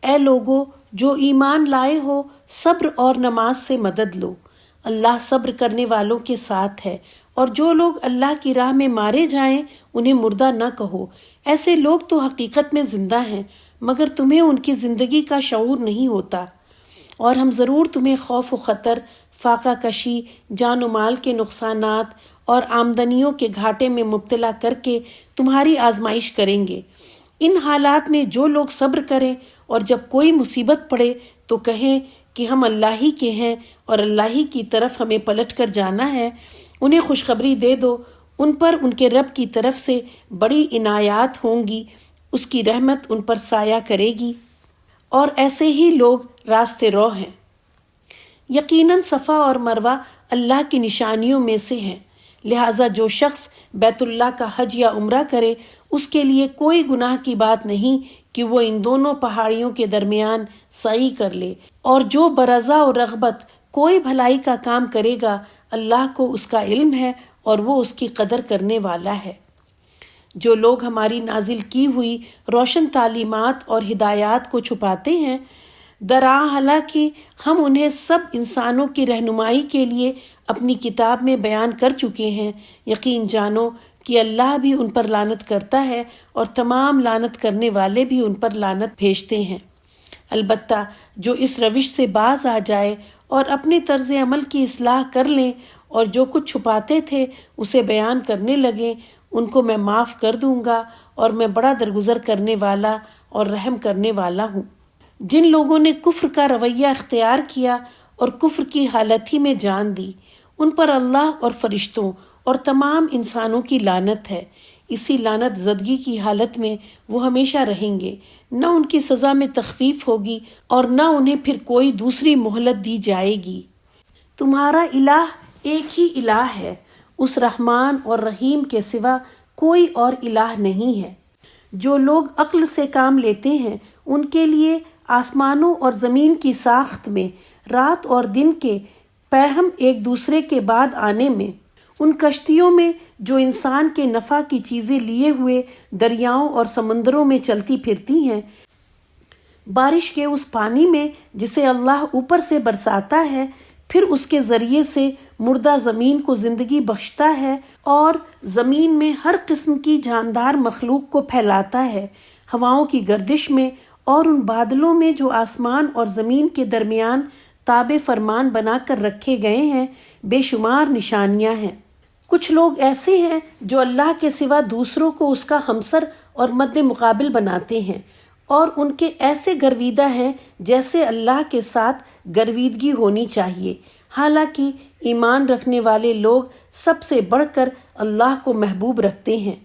اے لوگو جو ایمان لائے ہو، صبر اور نماز سے مدد لو، اللہ صبر کرنے والوں کے ساتھ ہے۔ اور جو لوگ اللہ کی راہ میں مارے جائیں انہیں مردہ نہ کہو، ایسے لوگ تو حقیقت میں زندہ ہیں مگر تمہیں ان کی زندگی کا شعور نہیں ہوتا۔ اور ہم ضرور تمہیں خوف و خطر، فاقہ کشی، جان و مال کے نقصانات اور آمدنیوں کے گھاٹے میں مبتلا کر کے تمہاری آزمائش کریں گے۔ ان حالات میں جو لوگ صبر کریں اور جب کوئی مصیبت پڑے تو کہیں کہ ہم اللہ ہی کے ہیں اور اللہ ہی کی طرف ہمیں پلٹ کر جانا ہے، انہیں خوشخبری دے دو، ان پر ان کے رب کی طرف سے بڑی عنایات ہوں گی، اس کی رحمت ان پر سایہ کرے گی، اور ایسے ہی لوگ راستے رو ہیں۔ یقیناً صفا اور مروہ اللہ کی نشانیوں میں سے ہیں، لہٰذا جو شخص بیت اللہ کا حج یا عمرہ کرے اس کے لیے کوئی گناہ کی بات نہیں کہ وہ ان دونوں پہاڑیوں کے درمیان سعی کر لے، اور جو برضا و رغبت کوئی بھلائی کا کام کرے گا اللہ کو اس کا علم ہے اور وہ اس کی قدر کرنے والا ہے۔ جو لوگ ہماری نازل کی ہوئی روشن تعلیمات اور ہدایات کو چھپاتے ہیں، حالانکہ ہم انہیں سب انسانوں کی رہنمائی کے لیے اپنی کتاب میں بیان کر چکے ہیں، یقین جانو کہ اللہ بھی ان پر لعنت کرتا ہے اور تمام لعنت کرنے والے بھی ان پر لعنت بھیجتے ہیں۔ البتہ جو اس روش سے باز آ جائے اور اپنے طرز عمل کی اصلاح کر لیں اور جو کچھ چھپاتے تھے اسے بیان کرنے لگیں، ان کو میں معاف کر دوں گا، اور میں بڑا درگزر کرنے والا اور رحم کرنے والا ہوں۔ جن لوگوں نے کفر کا رویہ اختیار کیا اور کفر کی حالت ہی میں جان دی، ان پر اللہ اور فرشتوں اور تمام انسانوں کی لعنت ہے۔ اسی لعنت زدگی کی حالت میں وہ ہمیشہ رہیں گے، نہ ان کی سزا میں تخفیف ہوگی اور نہ انہیں پھر کوئی دوسری مہلت دی جائے گی۔ تمہارا الہ ایک ہی الہ ہے، اس رحمان اور رحیم کے سوا کوئی اور الہ نہیں ہے۔ جو لوگ عقل سے کام لیتے ہیں ان کے لیے آسمانوں اور زمین کی ساخت میں، رات اور دن کے پیہم ایک دوسرے کے بعد آنے میں، ان کشتیوں میں جو انسان کے نفع کی چیزیں لیے ہوئے دریاؤں اور سمندروں میں چلتی پھرتی ہیں، بارش کے اس پانی میں جسے اللہ اوپر سے برساتا ہے، پھر اس کے ذریعے سے مردہ زمین کو زندگی بخشتا ہے اور زمین میں ہر قسم کی جاندار مخلوق کو پھیلاتا ہے، ہواؤں کی گردش میں اور ان بادلوں میں جو آسمان اور زمین کے درمیان تابع فرمان بنا کر رکھے گئے ہیں، بے شمار نشانیاں ہیں۔ کچھ لوگ ایسے ہیں جو اللہ کے سوا دوسروں کو اس کا ہمسر اور مد مقابل بناتے ہیں، اور ان کے ایسے گرویدہ ہیں جیسے اللہ کے ساتھ گرویدگی ہونی چاہیے، حالانکہ ایمان رکھنے والے لوگ سب سے بڑھ کر اللہ کو محبوب رکھتے ہیں۔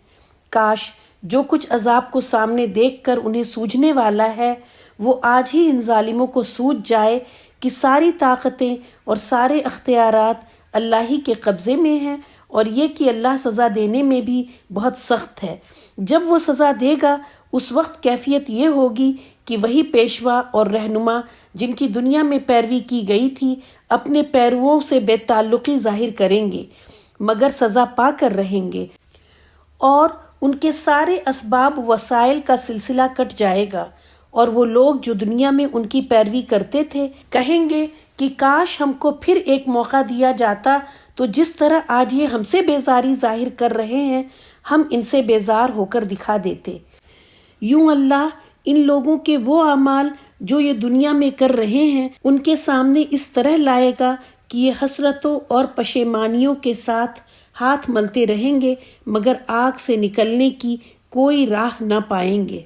کاش جو کچھ عذاب کو سامنے دیکھ کر انہیں سوجھنے والا ہے وہ آج ہی ان ظالموں کو سوجھ جائے کہ ساری طاقتیں اور سارے اختیارات اللہ ہی کے قبضے میں ہیں، اور یہ کہ اللہ سزا دینے میں بھی بہت سخت ہے۔ جب وہ سزا دے گا اس وقت کیفیت یہ ہوگی کہ وہی پیشوا اور رہنما جن کی دنیا میں پیروی کی گئی تھی اپنے پیرووں سے بے تعلقی ظاہر کریں گے، مگر سزا پا کر رہیں گے، اور ان کے سارے اسباب وسائل کا سلسلہ کٹ جائے گا، اور وہ لوگ جو دنیا میں ان کی پیروی کرتے تھے کہیں گے کہ کاش ہم کو پھر ایک موقع دیا جاتا تو جس طرح آج یہ ہم سے بیزاری ظاہر کر رہے ہیں ہم ان سے بیزار ہو کر دکھا دیتے۔ یوں اللہ ان لوگوں کے وہ اعمال جو یہ دنیا میں کر رہے ہیں ان کے سامنے اس طرح لائے گا کہ یہ حسرتوں اور پشیمانیوں کے ساتھ ہاتھ ملتے رہیں گے، مگر آگ سے نکلنے کی کوئی راہ نہ پائیں گے۔